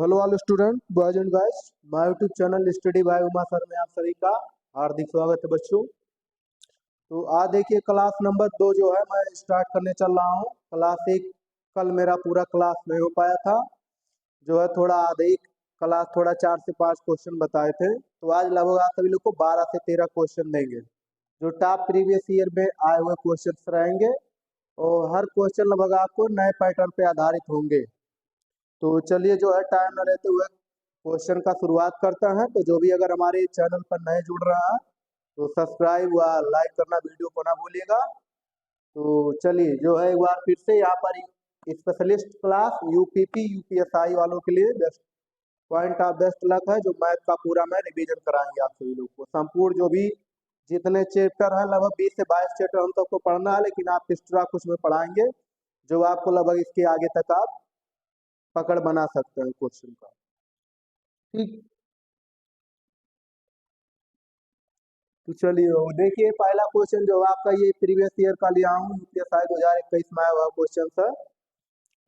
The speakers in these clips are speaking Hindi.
Hello all student boys and girls, my YouTube channel study bye Uma sir में आप सभी का हार्दिक स्वागत है बच्चों। तो आज देखिए क्लास नंबर 2 जो है मैं स्टार्ट करने चल रहा हूँ। क्लास 1 कल मेरा पूरा क्लास नहीं हो पाया था, जो है थोड़ा आधे क्लास थोड़ा 4 से 5 क्वेश्चन बताए थे। तो आज लगभग आप सभी लोग को 12 से 13 क्वेश्चन देंगे, जो टॉप प्रीवियस ईयर में आए हुए क्वेश्चन रहेंगे और हर क्वेश्चन लगभग आपको नए पैटर्न पे आधारित होंगे। तो चलिए जो है टाइम न लेते हुए क्वेश्चन का शुरुआत करते हैं। तो जो भी अगर हमारे चैनल पर नए जुड़ रहा है तो सब्सक्राइब व लाइक करना वीडियो को ना भूलिएगा। तो चलिए जो है एक बार फिर से यहाँ पर स्पेशलिस्ट क्लास यूपीपी यूपीएसआई वालों के लिए best point of best luck है, जो मैथ का पूरा मैं रिवीजन कराएंगे आप सभी लोग को। संपूर्ण जो भी जितने चैप्टर हैं लगभग 20 से 22 चैप्टर हम सबको पढ़ना है, लेकिन आप एक्स्ट्रा कुछ में पढ़ाएंगे जो आपको लगभग इसके आगे तक आप पकड़ बना सकते हैं क्वेश्चन का। ठीक, तो चलिए देखिए पहला क्वेश्चन जो आपका ये प्रीवियस ईयर का लिया हूँ यूपीएसआई 2021 में आया हुआ क्वेश्चन है,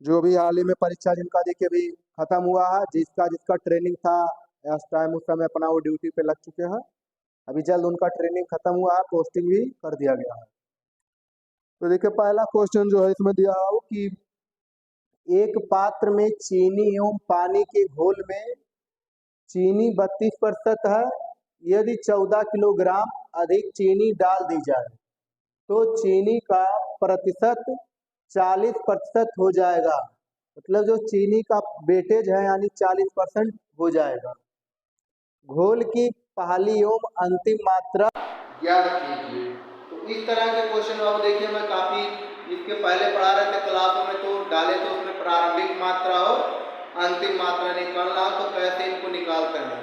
जो भी हाल ही में परीक्षा जिनका देखिए अभी खत्म हुआ है, जिसका जिसका ट्रेनिंग था इस टाइम उस समय अपना वो ड्यूटी पे लग चुके हैं। अभी जल्द उनका ट्रेनिंग खत्म हुआ है, पोस्टिंग भी कर दिया गया है। तो देखिए पहला क्वेश्चन जो है इसमें दिया हो कि एक पात्र में चीनी एवं पानी के घोल में चीनी 32% है। यदि 14 किलोग्राम अधिक चीनी डाल दी जाए तो चीनी का प्रतिशत 40% हो जाएगा। मतलब जो चीनी का वेटेज है यानी 40% हो जाएगा। घोल की पहली एवं अंतिम मात्रा ज्ञात कीजिए। तो इस तरह के क्वेश्चन आप देखिए मैं काफी इसके पहले पढ़ा रहे थे क्लासों में, तो डाले तो उसमें प्रारंभिक मात्रा और अंतिम मात्रा निकालना, तो कैसे इनको निकालते हैं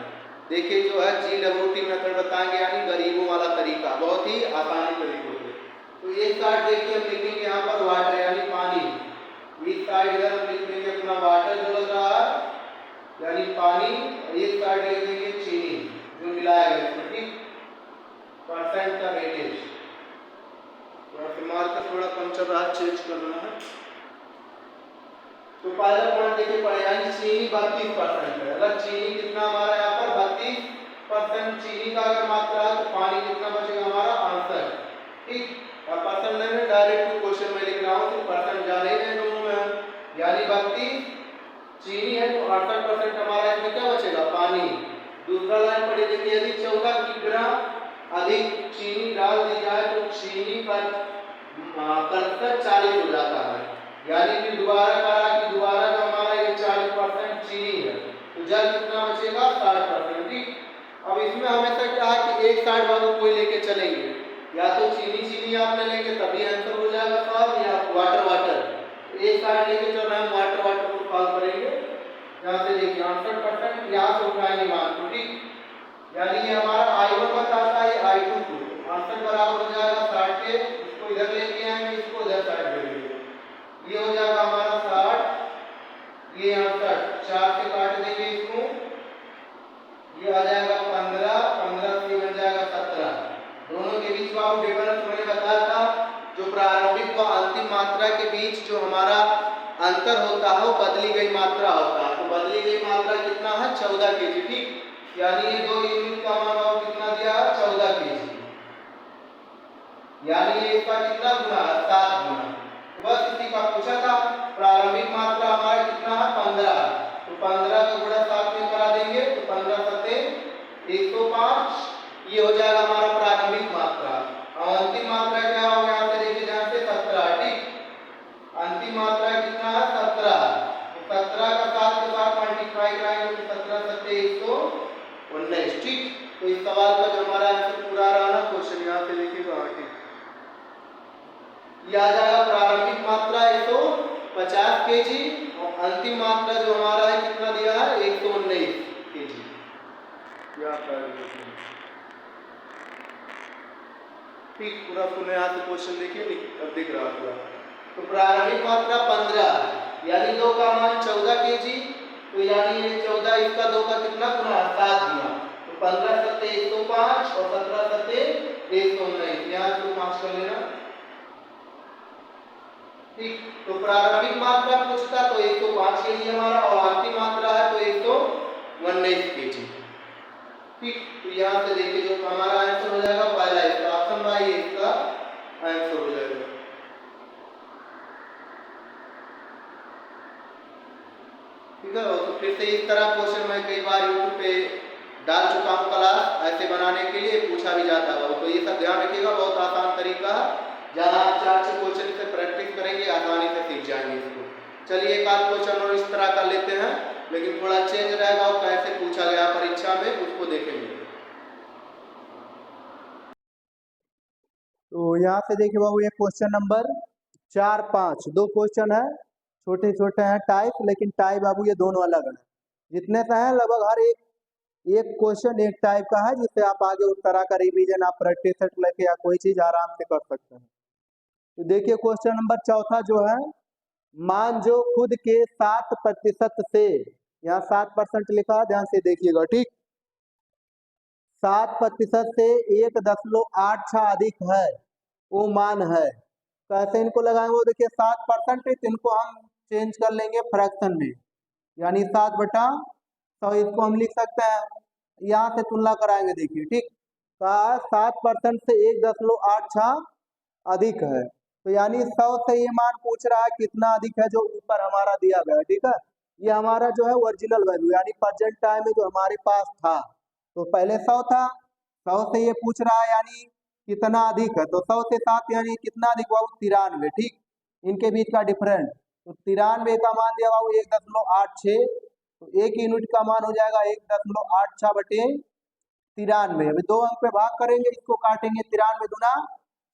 देखिए। जो है GWT मेथड बताएंगे, यानी गरीबों वाला तरीका, बहुत ही आसानी तरीकों से। तो एक साइड देखिए हम लिखेंगे यहाँ पर वाटर यानी पानी, इस साइड इधर हम लिख देंगे अपना वाटर जो लग रहा है यानी पानी, एक साइड लिख देंगे चीनी जो मिलाया गया इसमें। ठीक, परसेंट का वेटेज मार्कर थोड़ा कम चल रहा है, चेंज करना है। तो पहला पॉइंट देखिए पड़े यानी चीनी 32% है। अगर चीनी कितना हमारा यहाँ पर 32% चीनी का अगर मात्रा है तो पानी कितना बचेगा हमारा 68। ठीक, अब परसेंट नहीं डायरेक्ट क्वेश्चन में लिख रहा हूँ, तो परसेंट जाने ही दोनों में, यानी 32 चीनी है तो 68% हमारा इसमें क्या बचेगा पानी। दूसरा लाइन पढ़ी देखिए, यदि 14 किलोग्राम अधिक चीनी डाल दी जाए तो चीनी पर प्रतिशत 40 हो जाता है। यानी कि दोबारा कहा कि दोबारा जो हमारा ये 40% चीनी है तो जल कितना बचेगा 60%। ठीक, अब इसमें हमेशा क्या है कि एक साइड वालों कोई लेके चलेंगे, या तो चीनी चीनी आपने लेंगे तभी आंसर हो जाएगा साहब, या वाटर वाटर। एक साइड लेके चल रहे हैं वाटर वाटर को सॉल्व करेंगे। यहाँ से देखिए 68% यहाँ से उठाएंगे मान को। ठीक, यानी ये हमारा I1 बताता है I2 को, 68 बराबर हो जाएगा 60 के, इसको इधर लेके आएंगे, इसको इधर साइड ले लेंगे, ये हो जाएगा हमारा 60, ये 68, 4 से काट देंगे इसको, ये आ जाएगा 15, 15 से बन जाएगा 17। दोनों के बीच का डिफरेंस मैंने बताया था, जो प्रारंभिक व अंतिम मात्रा के बीच जो हमारा अंतर होता है वो बदली गई मात्रा होता है। तो बदली गई मात्रा कितना है 14 kg। ठीक, यानी ये 2 यूनिट का मान कितना दिया है 14 kg, यानी ये इसका कितना गुना है 7 गुना। बस इसी का पूछा था। प्रारंभिक मात्रा हमारा कितना है 15, तो 15 का गुणा 7 में करा देंगे तो 15 सत्ते 105, ये हो जाएगा हमारा प्रारंभिक मात्रा। और अंतिम मात्रा क्या होगा यहाँ से देखिए ध्यान से 17। ठीक, अंतिम मात्रा कितना है 17, तो 17 का 7 के साथ मल्टीप्लाई कराएंगे तो 17 सत्ते 119। ठीक, तो इस सवाल का जो हमारा आंसर पूरा रहा ना क्वेश्चन यहाँ से देखिएगा। ठीक, यह आ जाएगा प्रारंभिक मात्रा 150 kg और अंतिम मात्रा जो हमारा है कितना दिया है 119 kg। ठीक, पूरा सुने यहाँ से क्वेश्चन देखिए, अब दिख रहा पूरा। तो प्रारंभिक मात्रा 15 यानी 2 का मान 14 kg, तो यानी ये 14 इसका 2 का कितना गुना 7 गुना, तो 15 सत्ते 105 और 17 सत्ते 119, यहाँ से 5 कर लेना। ठीक, तो प्रारंभिक मात्रा पूछता तो 105 kg हमारा, और अंतिम मात्रा है तो तो फिर से इस तरह क्वेश्चन मैं कई बार यूट्यूब पे डाल चुका हूँ क्लास ऐसे बनाने के लिए, पूछा भी जाता है। तो ये सब ध्यान रखिएगा, बहुत आसान तरीका है, जहाँ आप 4-6 क्वेश्चन से प्रैक्टिस करेंगे आसानी से सीख जाएंगे इसको। चलिए एक आध क्वेश्चन और इस तरह का लेते हैं, लेकिन थोड़ा चेंज रहेगा और कैसे पूछा गया परीक्षा में उसको देखेंगे। तो यहाँ से देखिए बाबू, ये क्वेश्चन नंबर 4-5 दो क्वेश्चन है, छोटे छोटे हैं टाइप, लेकिन टाइप बाबू ये दोनों अलग है। जितने से हैं लगभग हर एक क्वेश्चन एक टाइप का है, जिससे आप आगे उस तरह का रिवीजन आप प्रैक्टिस सेट लेके या कोई चीज आराम से कर सकते हैं। तो देखिए क्वेश्चन नंबर 4 जो है, मान जो खुद के 7% से, यहाँ 7% लिखा है, ध्यान से देखिएगा ठीक, 7% से 1.86 अधिक है, वो मान है। कैसे इनको लगाएंगे, वो देखिए 7% इनको हम चेंज कर लेंगे फ्रैक्शन में, यानी 7/100 इसको हम लिख सकते हैं। यहाँ से तुलना कराएंगे, देखिए ठीक, 7% से 1.86 अधिक है, तो यानी 100 से ये मान पूछ रहा है कितना अधिक है, जो ऊपर हमारा दिया गया है, ठीक है। ये हमारा जो है ओरिजिनल वैल्यू, यानी प्रेजेंट टाइम में जो हमारे पास था, तो पहले 100 था, 100 से ये पूछ रहा है यानी कितना अधिक है, तो 100 से 7 यानी कितना अधिक बाबू, 93, ठीक, इनके बीच का डिफरेंस। तो 93 का मान दिया बाबू 1.86, तो 1 यूनिट का मान हो जाएगा 1.86 बटे 93। अभी 2 अंक पे भाग करेंगे, इसको काटेंगे, 93 दूना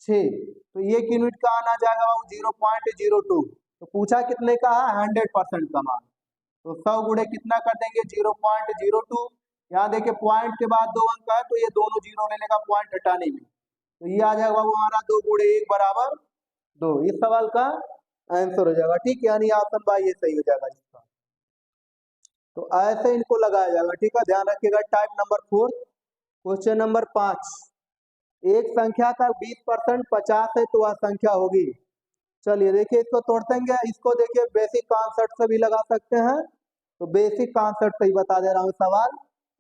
6, तो 1 यूनिट का आना जाएगा बाबू 0.02। तो पूछा कितने का है, 100% का मान, तो 100 गुणे कितना कर देंगे 0.02। यहाँ देखिए पॉइंट के बाद 2 अंक है, तो ये दोनों जीरो लेने का पॉइंट हटाने में, तो ये आ जाएगा बाबू हमारा 2 गुणे 1 बराबर 2। इस सवाल का आंसर हो जाएगा, ठीक, यानी ऑप्शन बाई ये सही हो जाएगा इसका। तो ऐसे इनको लगाया जाएगा, ठीक है, ध्यान रखिएगा। टाइप नंबर 4, क्वेश्चन नंबर 5, एक संख्या का 20% 50 है तो वह संख्या होगी। चलिए देखिए इसको तोड़ते हैं, इसको देखिए बेसिक कॉन्सेप्ट से भी लगा सकते हैं, तो बेसिक कॉन्सेप्ट से ही बता दे रहा हूँ सवाल,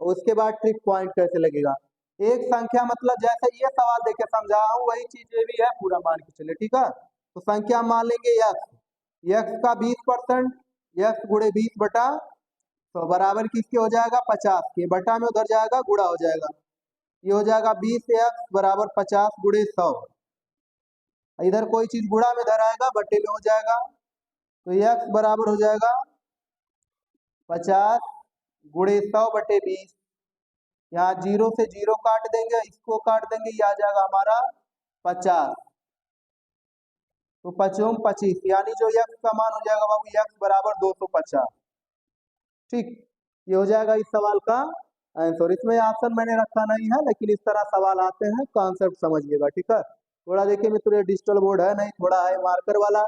और उसके बाद ट्रिक पॉइंट कैसे लगेगा। एक संख्या मतलब जैसे ये सवाल देखिए समझा हूँ, वही चीज ये भी है, पूरा मान के चलिए, ठीक है। तो संख्या मान लेंगे x का 20%, x गुणे 20 बटा, तो बराबर किसके हो जाएगा 50 के, बटा में उधर जाएगा गुणा हो जाएगा, ये हो जाएगा 20x बराबर 50 गुणे 100, इधर कोई चीज गुणा में धर आएगा बटे में हो जाएगा, तो x बराबर हो जाएगा 50 गुणे 100 बटे 20। यहाँ 0 से 0 काट देंगे, इसको काट देंगे, ये आ जाएगा हमारा 50, तो 55 25, यानी जो x का मान हो जाएगा बाबू x बराबर 250, ठीक, ये हो जाएगा इस सवाल का आंसर। इसमें ऑप्शन मैंने रखा नहीं है, लेकिन इस तरह सवाल आते हैं, कॉन्सेप्ट समझिएगा, ठीक है। थोड़ा देखिए मित्रों, ये डिजिटल बोर्ड है नहीं, थोड़ा है मार्कर वाला,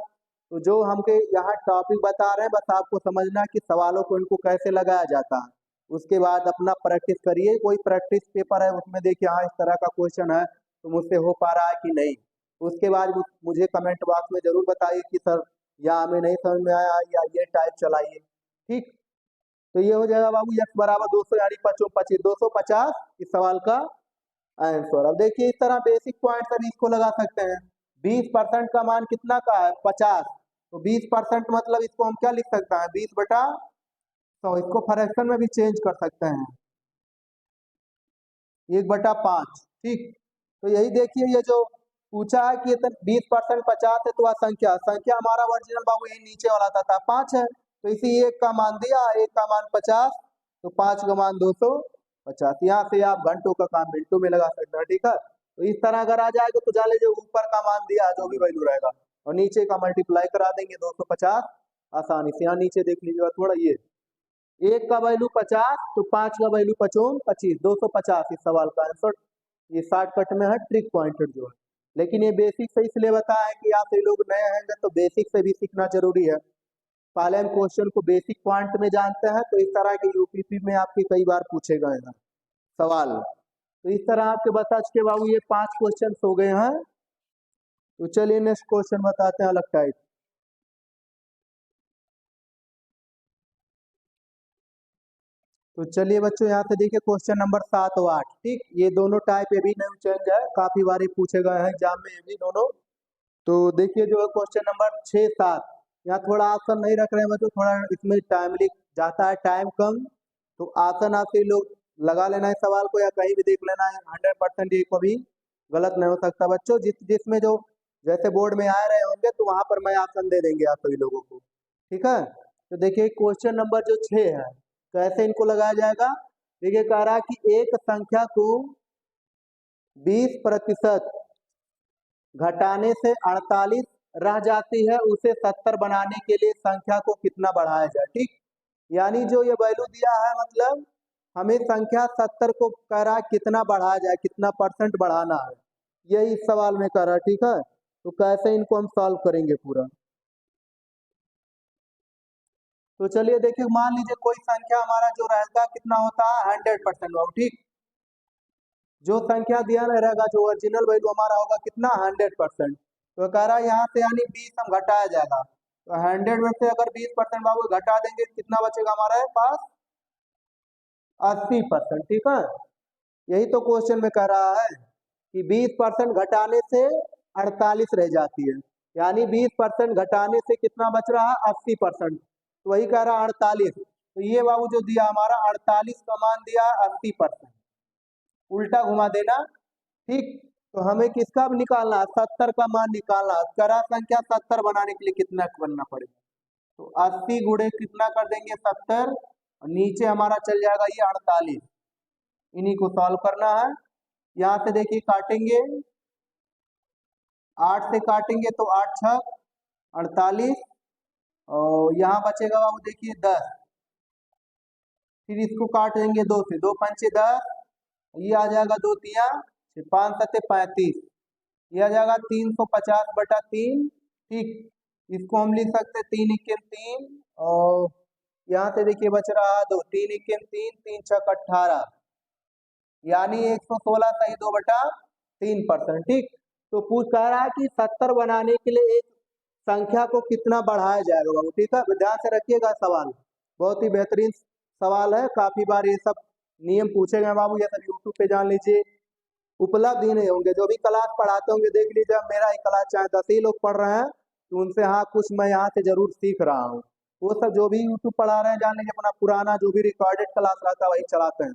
तो जो हमके यहाँ टॉपिक बता रहे हैं बस आपको समझना है कि सवालों को इनको कैसे लगाया जाता है, उसके बाद अपना प्रैक्टिस करिए। कोई प्रैक्टिस पेपर है उसमें देखिए हाँ इस तरह का क्वेश्चन है, तो मुझसे हो पा रहा है कि नहीं, उसके बाद मुझे कमेंट बॉक्स में जरूर बताइए कि सर या हमें नहीं समझ में आया, या ये टाइप चलाइए, ठीक। तो ये हो जाएगा बाबू x बराबर 200 यानी 25 250 इस सवाल का आंसर। अब देखिए इस तरह बेसिक पॉइंट से भी इसको लगा सकते हैं। 20% का मान कितना का है 50, तो 20% मतलब इसको हम क्या लिख सकते हैं 20/100, इसको फ्रैक्शन में भी चेंज कर सकते हैं 1/5, ठीक। तो यही देखिए ये जो पूछा है कि 20% 50 है तो वह संख्या हमारा ओरिजिनल बाबू यही नीचे वाला था 5 है, तो इसी 1 का मान दिया, 1 का मान 50, तो 5 का मान 250। यहाँ से आप घंटों का काम मिनटों में लगा सकते हैं, ठीक है। तो इस तरह अगर आ जाएगा तो जान लीजिए ऊपर का मान दिया जो भी वैल्यू रहेगा, और नीचे का मल्टीप्लाई करा देंगे 250 आसानी से। यहाँ नीचे देख लीजिएगा थोड़ा, ये 1 का वैल्यू 50, तो 5 का वैल्यू 55 25 250 इस सवाल का आंसर। ये शॉर्टकट में है, ट्रिक पॉइंटेड जो है, लेकिन ये बेसिक से इसलिए बताया है कि आप लोग नए हैं तो बेसिक से भी सीखना जरूरी है। पहले हम क्वेश्चन को बेसिक पॉइंट में जानते हैं, तो इस तरह के यूपीपी में आपके कई बार पूछे गए हैं सवाल। तो इस तरह आपके बता चुके बाबू ये 5 क्वेश्चन हो गए हैं। तो चलिए नेक्स्ट क्वेश्चन बताते हैं अलग टाइप। तो चलिए बच्चों यहाँ से देखिए क्वेश्चन नंबर 7 और 8, ठीक, ये दोनों टाइप ये भी न्यू चेंज है, काफी बार पूछे गए हैं एग्जाम में ये भी दोनों। तो देखिए जो है क्वेश्चन नंबर 6 7, यहाँ थोड़ा ऑप्शन नहीं रख रहे हैं बच्चों, थोड़ा इसमें टाइमली जाता है टाइम कम। तो आसान आपसे लोग लगा लेना है सवाल को या कहीं भी देख लेना है, 100% ये कभी गलत नहीं हो सकता बच्चों। जिसमें जो जैसे बोर्ड में आ रहे होंगे तो वहां पर मैं आंसर दे देंगे आप सभी लोगों को, ठीक है। तो देखिए क्वेश्चन नंबर जो 6 है, कैसे इनको लगाया जाएगा। देखिए कह रहा है कि एक संख्या को 20% घटाने से 48 रह जाती है, उसे 70 बनाने के लिए संख्या को कितना बढ़ाया जाए, ठीक। यानी जो ये वैल्यू दिया है, मतलब हमें संख्या 70 को कह रहा है कितना बढ़ाया जाए, कितना परसेंट बढ़ाना है, यही इस सवाल में कह रहा है, ठीक है। तो कैसे इनको हम सॉल्व करेंगे पूरा। तो चलिए देखिए, मान लीजिए कोई संख्या हमारा जो रहेगा कितना होता है 100%, ठीक। जो संख्या दिया रहेगा, जो ओरिजिनल वैल्यू हमारा होगा कितना 100%। तो कह रहा है यहाँ से यानी 20 हम घटाया जाएगा, तो 100 में से अगर 20% बाबू घटा देंगे कितना बचेगा हमारे पास 80%, ठीक है। यही तो क्वेश्चन में कह रहा है कि 20% घटाने से 48 रह जाती है, यानी 20% घटाने से कितना बच रहा है 80%। तो वही कह रहा है 48। तो ये बाबू जो दिया हमारा 48 का मान दिया 80%, उल्टा घुमा देना, ठीक। तो हमें किसका निकालना है 70 का मान निकालना है। करा संख्या 70 बनाने के लिए कितना बनना पड़ेगा, तो 80 गुणे कितना कर देंगे 70, और नीचे हमारा चल जाएगा ये 48। इन्हीं को सॉल्व करना है। यहाँ से देखिए काटेंगे, 8 से काटेंगे तो 8 छक 48, और यहाँ बचेगा बाबू देखिए 10। फिर इसको काट देंगे 2 से, 2 पंचे 10, ये आ जाएगा 2 तिया 5 सत्ते 35, ये आ जाएगा 350/3, ठीक। इसको हम लिख सकते हैं 3 इक्कीम 3, और यहाँ से देखिए बच रहा है 2, 3 इक्कीम 3, 3 छक 18, यानी 116 सही 2/3%, ठीक। तो पूछ कह रहा है कि 70 बनाने के लिए एक संख्या को कितना बढ़ाया जाएगा बाबू, ठीक है। ध्यान से रखिएगा, सवाल बहुत ही बेहतरीन सवाल है, काफी बार ये सब नियम पूछे गए बाबू, ये सब यूट्यूब पे जान लीजिए, उपलब्ध ही नहीं होंगे। जो भी क्लास पढ़ाते होंगे देख लीजिए, अब मेरा ही क्लास चाहे 10 ही लोग पढ़ रहे हैं तो उनसे हाँ कुछ मैं यहाँ से जरूर सीख रहा हूँ। वो सब जो भी यूट्यूब पढ़ा रहे हैं जान लीजिए अपना पुराना जो भी रिकॉर्डेड क्लास रहता है वही चलाते हैं।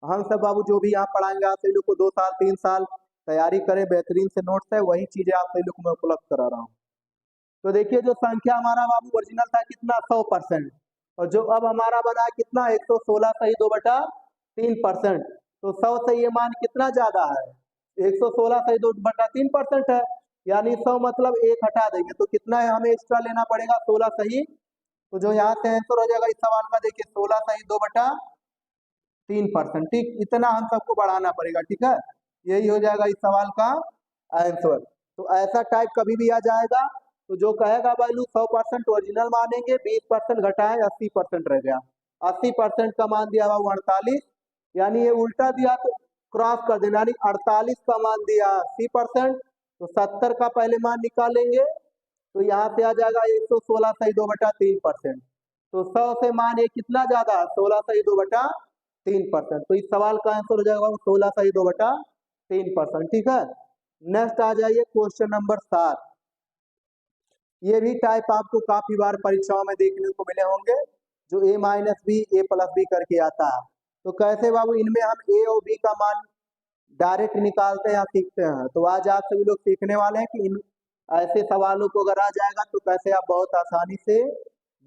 हम सब बाबू जो भी यहाँ पढ़ाएंगे आप सभी लोग को 2 साल 3 साल तैयारी करें, बेहतरीन से नोट्स है, वही चीजें आप सभी लोग को मैं उपलब्ध करा रहा हूँ। तो देखिए जो संख्या हमारा बाबू ओरिजिनल था कितना 100%, और जो अब हमारा बना है कितना 116 सही 2/3%। तो 100 से ये मान कितना ज्यादा है 116 सही 2/3% है, यानी 100 मतलब एक हटा देंगे तो कितना है हमें एक्स्ट्रा लेना पड़ेगा 16 सही। तो जो यहाँ से आंसर हो जाएगा इस सवाल का देखिए 16 सही 2/3%, ठीक। इतना हम सबको बढ़ाना पड़ेगा, ठीक है। यही हो जाएगा इस सवाल का आंसर। तो ऐसा टाइप कभी भी आ जाएगा तो जो कहेगा वैल्यू 100% ओरिजिनल मानेंगे, 20% घटाएं 80% रह गया, 80% का मान दिया हुआ 48, यानी ये उल्टा दिया तो क्रॉस कर देना, यानी 48 का मान दिया 80%, तो 70 का पहले मान निकालेंगे, तो यहाँ से आ जाएगा 116 सही 2/3%। तो 100 से मान ये कितना ज्यादा 16 सही 2/3%, तो इस सवाल का आंसर हो जाएगा 16 सही 2/3%, ठीक है। नेक्स्ट आ जाइए क्वेश्चन नंबर 7। ये भी टाइप आपको काफी बार परीक्षाओं में देखने को मिले होंगे, जो a-b a+b करके आता है। तो कैसे बाबू इनमें हम a और b का मान डायरेक्ट निकालते हैं या सीखते हैं, तो आज आप सभी लोग सीखने वाले हैं कि इन ऐसे सवालों को अगर आ जाएगा तो कैसे आप बहुत आसानी से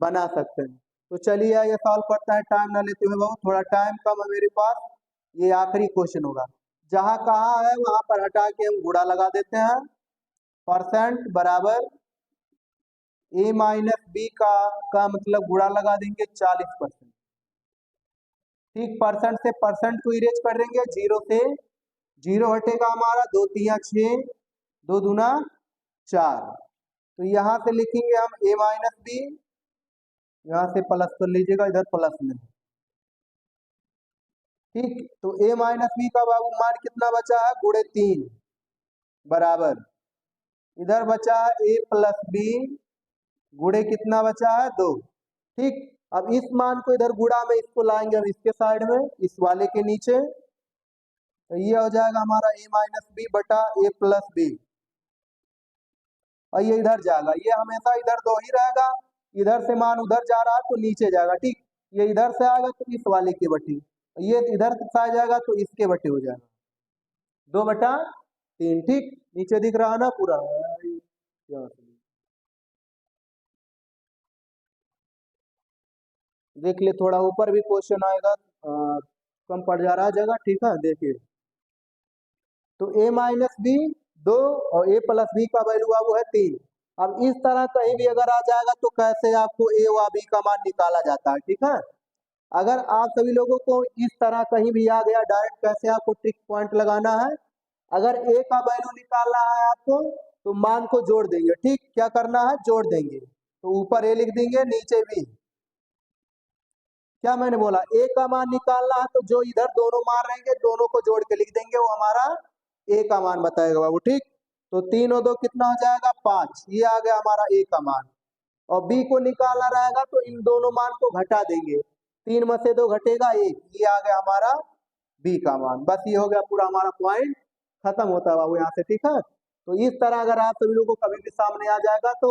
बना सकते हैं। तो चलिए ये सॉल्व करता है टाइम ना लेते हुए बाबू, थोड़ा टाइम कम है मेरे पास, ये आखिरी क्वेश्चन होगा। जहां कहाँ है वहां पर हटा के हम गुणा लगा देते हैं, परसेंट बराबर a-b का मतलब गुणा लगा देंगे 40%, ठीक। परसेंट से परसेंट को इरेज कर देंगे, 0 से 0 हटेगा हमारा, 2 तिया 6 2 दूना 4, तो यहाँ से लिखेंगे हम a-b, यहाँ से प्लस कर लीजिएगा, इधर प्लस में, ठीक। तो a-b का बाबू मान कितना बचा है गुणे 3 बराबर, इधर बचा है a+b गुणे कितना बचा है 2, ठीक। अब इस मान को इधर गुणा में इसको लाएंगे हम इसके साइड में, इस वाले के नीचे, तो ये हो जाएगा हमारा a-b बटा a+b, और ये इधर जाएगा, ये हमेशा इधर 2 ही रहेगा, इधर से मान उधर जा रहा है तो नीचे जाएगा, ठीक। ये इधर से आएगा तो इस वाले की बटी, ये इधर से आ जाएगा तो इसके बटे हो जाएगा 2/3। ठीक, नीचे दिख रहा है ना पूरा। देख ले, थोड़ा ऊपर भी क्वेश्चन आएगा, कम पड़ जा रहा है जगह। ठीक है, देखिए तो a-b 2 और a+b का वैल्यू वो है 3। अब इस तरह कहीं भी अगर आ जाएगा तो कैसे आपको a व b का मान निकाला जाता है। ठीक है, अगर आप सभी लोगों को इस तरह कहीं भी आ गया डायरेक्ट कैसे आपको ट्रिक पॉइंट लगाना है। अगर a का वैल्यू निकालना है आपको तो मान को जोड़ देंगे। ठीक, क्या करना है, जोड़ देंगे। तो ऊपर a लिख देंगे, नीचे b। क्या मैंने बोला, a का मान निकालना है तो जो इधर दोनों मान रहेंगे दोनों को जोड़ के लिख देंगे, वो हमारा a का मान बताएगा बाबू। ठीक, तो 3 और 2 कितना हो जाएगा 5, ये आ गया हमारा a का मान। और b को निकालना रहेगा तो इन दोनों मान को घटा देंगे, 3 में से 2 घटेगा 1, ये आ गया हमारा b का मान। बस ये हो गया पूरा हमारा पॉइंट खत्म होता है बाबू यहाँ से। ठीक है, तो इस तरह अगर आप सभी लोगों को कभी भी सामने आ जाएगा तो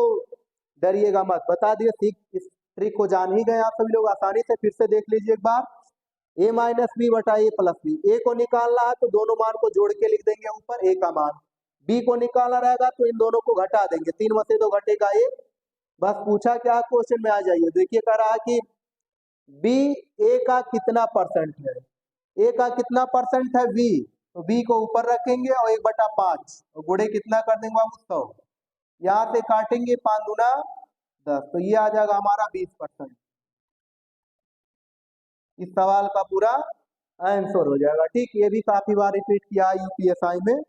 डरिएगा मत, बता दिए। सीख इस ट्रिक को जान ही गए आप सभी लोग आसानी से। फिर से देख लीजिए एक बार, a-b बटा a+b। a को निकालना है तो दोनों मान को जोड़ के लिख देंगे ऊपर a का मान, b को निकालना रहेगा तो इन दोनों को घटा देंगे, 3 में से 2 घटेगा 1। बस पूछा क्या क्वेश्चन में आ जाइए। देखिए कह रहा है कि b a का कितना परसेंट है, a का कितना परसेंट है b, तो b को ऊपर रखेंगे और 1/5 और गुणे कितना कर देंगे बाबू 100। यहाँ से काटेंगे 5 दूना 10, तो ये आ जाएगा हमारा 20%। इस सवाल का पूरा आंसर हो जाएगा। ठीक, ये भी काफी बार रिपीट किया है यूपीएसआई में।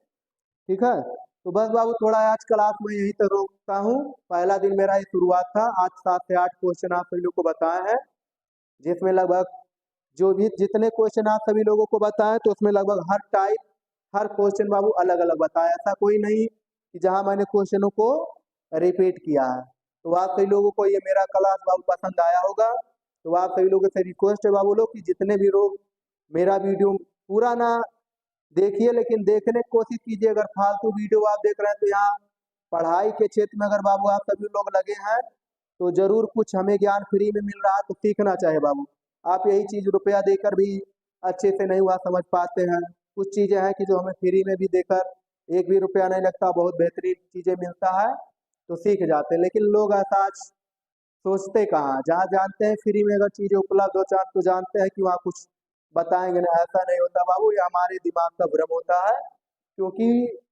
ठीक है, तो बस बाबू थोड़ा आज क्लास में यहीं तक रोकता हूँ। पहला दिन मेरा ये शुरुआत था। आज 7 से 8 क्वेश्चन आप सभी लोग को बताए हैं, जिसमें लगभग जो भी जितने क्वेश्चन आप सभी लोगों को बताएं तो उसमें लगभग हर टाइप हर क्वेश्चन बाबू अलग अलग बताया। ऐसा कोई नहीं कि जहां मैंने क्वेश्चनों को रिपीट किया है। तो आप सभी लोगों को ये मेरा क्लास बाबू पसंद आया होगा। तो आप सभी लोगों से रिक्वेस्ट है बाबू लोग कि जितने भी लोग मेरा वीडियो पूरा ना देखिए लेकिन देखने की कोशिश कीजिए। अगर फालतू वीडियो आप देख रहे हैं तो यहाँ पढ़ाई के क्षेत्र में अगर बाबू आप सभी लोग लगे हैं तो जरूर कुछ हमें ज्ञान फ्री में मिल रहा है तो सीखना चाहिए बाबू। आप यही चीज रुपया देकर भी अच्छे से नहीं हुआ समझ पाते हैं। कुछ चीजें हैं कि जो हमें फ्री में भी देकर 1 भी रुपया नहीं लगता, बहुत बेहतरीन चीजें मिलता है तो सीख जाते हैं। लेकिन लोग ऐसा आज सोचते कहाँ, जहाँ जानते हैं फ्री में अगर चीजें उपलब्ध हो चाहे तो जानते हैं कि वहाँ कुछ बताएंगे ना, ऐसा नहीं होता बाबू। ये हमारे दिमाग का भ्रम होता है, क्योंकि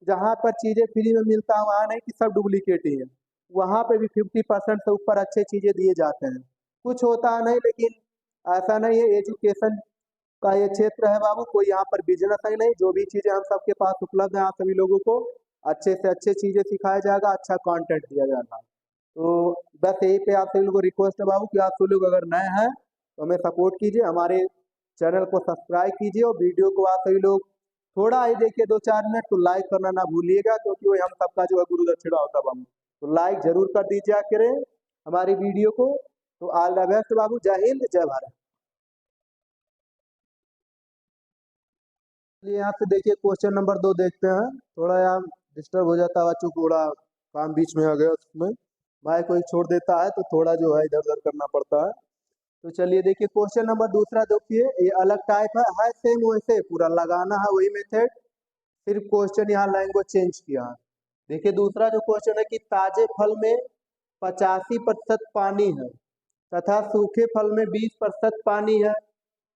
जहाँ पर चीजें फ्री में मिलता है वहाँ नहीं कि सब डुप्लीकेट ही है, वहाँ पे भी 50% से ऊपर अच्छे चीजें दिए जाते हैं। कुछ होता है नहीं, लेकिन ऐसा नहीं है। एजुकेशन का ये क्षेत्र है बाबू, कोई यहाँ पर बिजनेस है नहीं। जो भी चीजें हम सबके पास उपलब्ध है, आप सभी लोगों को अच्छे से अच्छे चीजें सिखाया जाएगा, अच्छा कंटेंट दिया जाएगा। तो बस यही पे आप सभी लोगों को रिक्वेस्ट है बाबू कि आप सभी लोग अगर नए हैं तो हमें सपोर्ट कीजिए, हमारे चैनल को सब्सक्राइब कीजिए और वीडियो को आप सभी लोग थोड़ा ही देखिए 2-4 मिनट, तो लाइक करना ना भूलिएगा, क्योंकि वो हम सबका जो है गुरु दक्षिणा होता है बाबू। तो लाइक जरूर कर दीजिए करें हमारी वीडियो को। तो ऑल द बेस्ट बाबू, जय हिंद जय भारत। यहाँ से देखिए क्वेश्चन नंबर 2 देखते हैं। थोड़ा यहाँ डिस्टर्ब हो जाता है बच्चों को, थोड़ा काम बीच में आ गया उसमें भाई कोई छोड़ देता है तो थोड़ा जो है इधर उधर करना पड़ता है। तो चलिए देखिए क्वेश्चन नंबर दूसरा देखिए, ये अलग टाइप है सेम वैसे पूरा लगाना है वही मेथड, सिर्फ क्वेश्चन यहाँ लैंग्वेज चेंज किया है। देखिए दूसरा जो क्वेश्चन है कि ताजे फल में 85% पानी है तथा सूखे फल में 20% पानी है।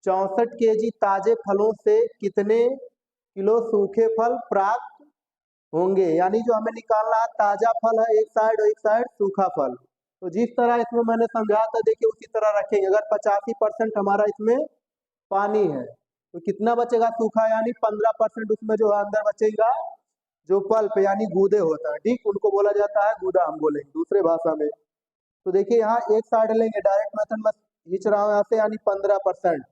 64 केजी ताजे फलों से कितने किलो सूखे फल प्राप्त होंगे। यानी जो हमें निकालना है, ताजा फल है एक साइड और एक साइड सूखा फल। तो जिस तरह इसमें मैंने समझा था देखिए उसी तरह रखेंगे। अगर 85% हमारा इसमें पानी है तो कितना बचेगा सूखा, यानी 15% उसमें जो है अंदर बचेगा जो पल्प यानी गूदे होता है। ठीक, उनको बोला जाता है गूदा, हम बोलेंगे दूसरे भाषा में। तो देखिए यहाँ एक साइड लेंगे, डायरेक्ट मेथड में खींच रहा हूँ यहाँ से, यानी 15%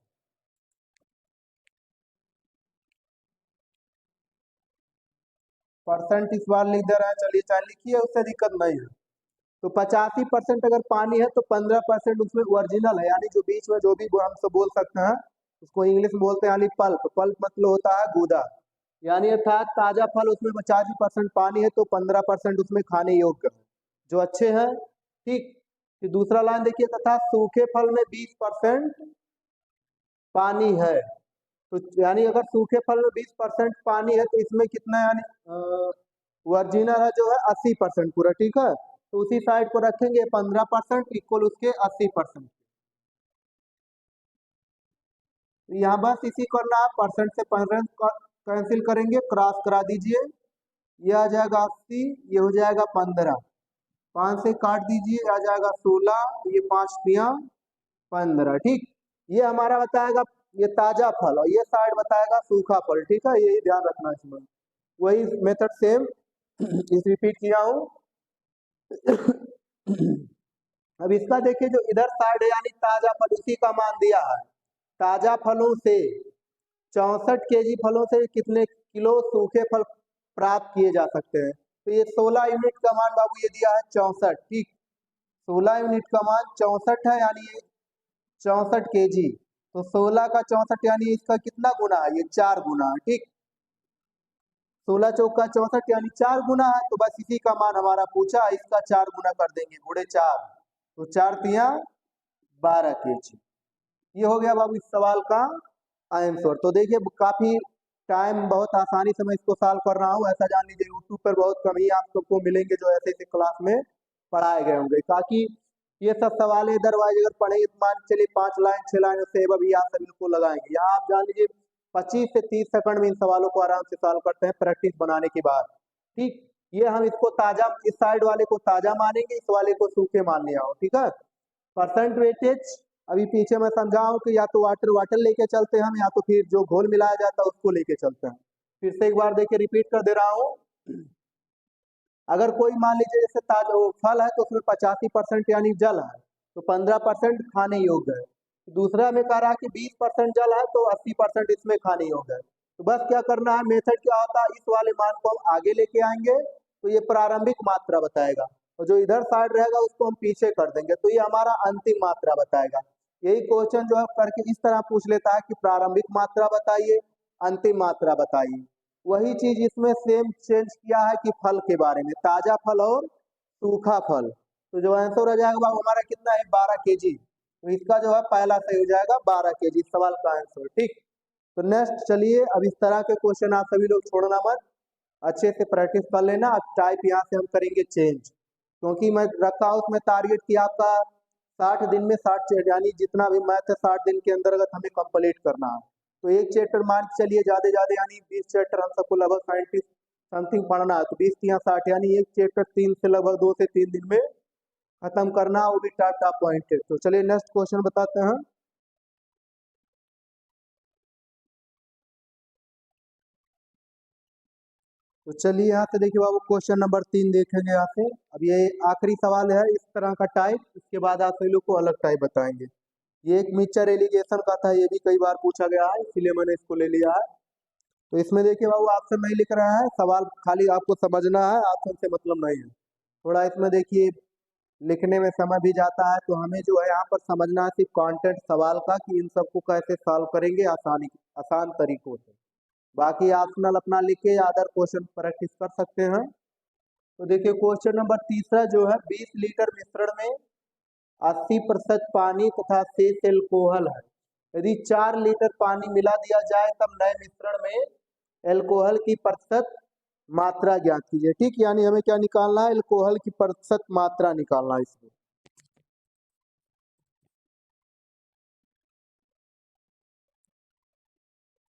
परसेंट इस बार लिख दे रहा है। चलिए चाहे लिखिए, उससे दिक्कत नहीं है। तो 85% अगर पानी है तो 15% उसमें ओरिजिनल है, यानी जो बीच में जो भी हम सब बोल सकते हैं उसको इंग्लिश में बोलते हैं यानी पल्प। पल्प मतलब होता है गूदा, यानी अर्थात ताजा फल उसमें 85% पानी है तो 15% उसमें खाने योग्य है जो अच्छे हैं। ठीक, फिर दूसरा लाइन देखिए, तथा सूखे फल में 20% पानी है। तो यानी अगर सूखे फल में 20% पानी है तो इसमें कितना है, यानी वर्जिनल है जो है 80% पूरा, ठीक है। तो उसी साइड को रखेंगे 15% इक्वल उसके 80%। यहाँ बस इसी करना है, परसेंट से परसेंट कैंसिल करेंगे, क्रॉस करा दीजिए, ये आ जाएगा 80, ये हो जाएगा 15, 5 से काट दीजिए, आ जाएगा 16, ये 5 तिया 15, ठीक। ये हमारा बताएगा ये ताजा फल और ये साइड बताएगा सूखा फल, ठीक है, यही ध्यान रखना इसमें। वही मेथड सेम इस रिपीट किया हूँ। अब इसका देखिए, जो इधर साइड है यानी ताजा फल, उसी का मान दिया है। ताजा फलों से 64 केजी फलों से कितने किलो सूखे फल प्राप्त किए जा सकते हैं। तो ये 16 यूनिट का मान बाबू ये दिया है 64, ठीक। 16 यूनिट का मान 64 है, यानी ये 64 केजी। तो 16 का 64 यानी इसका कितना गुना है, ये 4 गुना है, ठीक। 16 चौका 64 यानी 4 गुना है। तो बस इसी का मान हमारा पूछा, इसका 4 गुना कर देंगे, गुणे 4, तो 4 तिया 12 केजी। ये हो गया बाबू इस सवाल का आंसर। तो देखिए काफी टाइम, बहुत आसानी से मैं इसको सॉल्व कर रहा हूँ। ऐसा जान लीजिए यूट्यूब पर बहुत कम ही आप सबको मिलेंगे जो ऐसे ऐसे क्लास में पढ़ाए गए होंगे, ताकि ये सब सवाल है। अदरवाइज अगर पढ़ेंगे तो मान चलिए 5 लाइन 6 लाइन से अभी आप सब इनको लगाएंगे, यहाँ आप जान लीजिए 25 से 30 सेकंड में इन सवालों को आराम से सॉल्व करते हैं प्रैक्टिस बनाने के बाद, ठीक। ये हम इसको ताजा, इस साइड वाले को ताजा मानेंगे, इस वाले को सूखे मान लिया हो, ठीक है। परसेंट वेटेज अभी पीछे मैं समझाऊं कि या तो वाटर वाटर लेके चलते हैं हम, या तो फिर जो घोल मिलाया जाता है उसको लेके चलते हैं। फिर से एक बार देखिए, रिपीट कर दे रहा हूँ। अगर कोई मान लीजिए जैसे ताजा फल है तो उसमें 85% यानी जल है, तो 15% खाने योग्य है। दूसरा में कह रहा है कि 20% जल है तो 80% इसमें खाने योग्य है। तो बस क्या करना है, मेथड क्या होता है, इस वाले मान को हम आगे लेके आएंगे तो ये प्रारंभिक मात्रा बताएगा, और जो इधर साइड रहेगा उसको हम पीछे कर देंगे तो ये हमारा अंतिम मात्रा बताएगा। यही क्वेश्चन जो है करके इस तरह पूछ लेता है कि प्रारंभिक मात्रा बताइए, अंतिम मात्रा बताइए। वही चीज इसमें सेम चेंज किया है कि फल के बारे में, ताजा फल और सूखा फल। तो जो आंसर हो जाएगा बाबू हमारा कितना है, 12 केजी। तो इसका जो है पहला सही हो जाएगा 12 केजी सवाल का आंसर, ठीक। तो नेक्स्ट चलिए, अब इस तरह के क्वेश्चन आप सभी लोग छोड़ना मत, अच्छे से प्रैक्टिस कर लेना। अब टाइप यहाँ से हम करेंगे चेंज, क्योंकि मैं रखा हूँ उसमें टारगेट कि आपका 60 दिन में 60 यानी जितना भी मैथ है 60 दिन के अंतर्गत हमें कंप्लीट करना है। तो एक चैप्टर मान के चलिए ज्यादा ज्यादा यानी 20 चैप्टर हम सबको लगभग 90 समथिंग पढ़ना है, तो 20 या 60 यानी एक चैप्टर 3 से लगभग 2 से 3 दिन में खत्म करना, वो भी टॉप टॉप पॉइंटेड। तो चलिए नेक्स्ट क्वेश्चन बताते हैं। तो चलिए यहाँ से देखिए बाबू क्वेश्चन नंबर 3 देखेंगे यहाँ से। अब ये आखिरी सवाल है इस तरह का टाइप, इसके बाद आप सभी लोग को अलग टाइप बताएंगे। ये एक मिक्सचर एलिगेशन का था, ये भी कई बार पूछा गया है इसीलिए मैंने इसको ले लिया है। तो इसमें देखिए बाबू ऑप्शन नहीं लिख रहा है, सवाल खाली आपको समझना है, ऑप्शन से मतलब नहीं है। थोड़ा इसमें देखिए लिखने में समय भी जाता है, तो हमें जो है यहाँ पर समझना है सिर्फ कंटेंट सवाल का कि इन सबको कैसे सॉल्व करेंगे आसान तरीकों से। बाकी ऑप्शनल अपना लिख के अदर क्वेश्चन प्रैक्टिस कर सकते हैं। तो देखिए क्वेश्चन नंबर तीसरा जो है, 20 लीटर मिश्रण में 80% पानी तथा शेष एल्कोहल है। यदि 4 लीटर पानी मिला दिया जाए तब नए मिश्रण में एल्कोहल की प्रतिशत मात्रा ज्ञात कीजिए, ठीक। यानी हमें क्या निकालना है, एल्कोहल की प्रतिशत मात्रा निकालना है इसमें।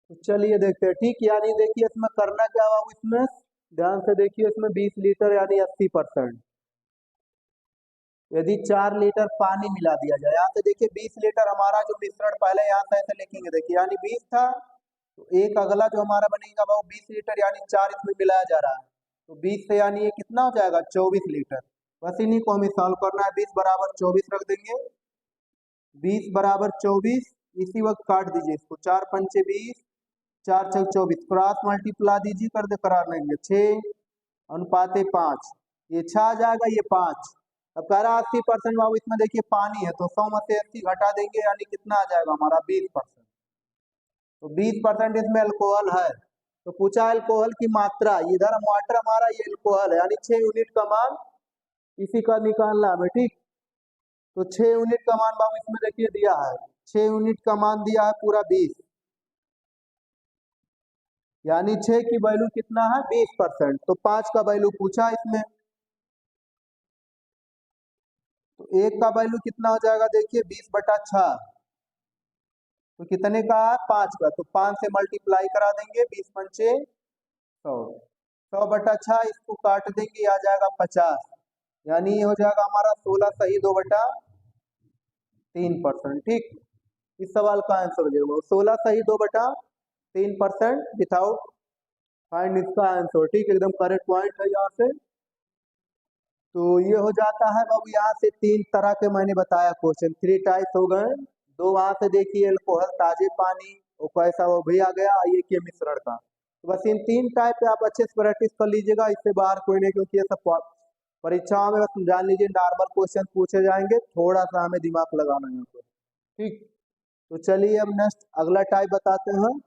तो चलिए देखते हैं, ठीक। यानी देखिए इसमें करना क्या हुआ, इसमें ध्यान से देखिए, इसमें 20 लीटर यानी 80%, यदि 4 लीटर पानी मिला दिया जाए, यहाँ से देखिए 20 लीटर हमारा जो मिश्रण, पहले यहाँ से ऐसे लिखेंगे देखिए, यानी 20 था तो एक अगला जो हमारा बनेगा वो 20 लीटर यानी 4 इसमें मिलाया जा रहा है, तो 20 से यानी ये कितना हो जाएगा 24 लीटर। बस इन्हीं को हमें सॉल्व करना है, 20 बराबर 24 रख देंगे, 20 बराबर 24, इसी वक्त काट दीजिए इसको, 4 पंचे 20, 4 छक 24, क्रॉस मल्टीप्ला दीजिए, कर दे करा लेंगे 6 अनुपाते 5, ये 6 आ जाएगा, ये 5। अब कह रहा 80% बाबू इसमें देखिए पानी है, तो 100 में से 80 घटा देंगे यानी कितना आ जाएगा हमारा 20%। तो 20% इसमें अल्कोहल है, तो पूछा अल्कोहल की मात्रा, इधर हम वाटर हमारा, ये अल्कोहल है यानी 6 यूनिट का मान इसी का निकालना हमें, ठीक। तो 6 यूनिट का मान बाबू इसमें देखिए दिया है, 6 यूनिट का मान दिया है पूरा 20, यानी 6 की वैल्यू कितना है 20%। तो 5 का वैल्यू पूछा इसमें, तो 1 का वैल्यू कितना हो जाएगा देखिए 20/6, तो कितने का है 5 का, तो 5 से मल्टीप्लाई करा देंगे, 20×5 100, 100/6 इसको काट देंगे आ जाएगा 50, यानी ये हो जाएगा हमारा 16 सही 2/3%। ठीक, इस सवाल का आंसर हो जाएगा 16 सही 2/3% विथआउट फाइंड इसका आंसर। ठीक, एकदम करेक्ट पॉइंट है यहाँ से। तो ये हो जाता है बाबू, यहाँ से 3 तरह के मैंने बताया क्वेश्चन, 3 टाइप्स हो गए। 2 वहां से देखिए अल्कोहल ताजे पानी और कैसा वो भी आ गया, ये कि मिश्रण का। तो बस इन 3 टाइप पे आप अच्छे से प्रैक्टिस कर लीजिएगा, इससे बाहर कोई नहीं, क्योंकि ये सब परीक्षाओं में बस जान लीजिए नॉर्मल क्वेश्चन पूछे जाएंगे, थोड़ा सा हमें दिमाग लगाना है यहाँ पर। ठीक, तो चलिए अब नेक्स्ट अगला टाइप बताते हैं।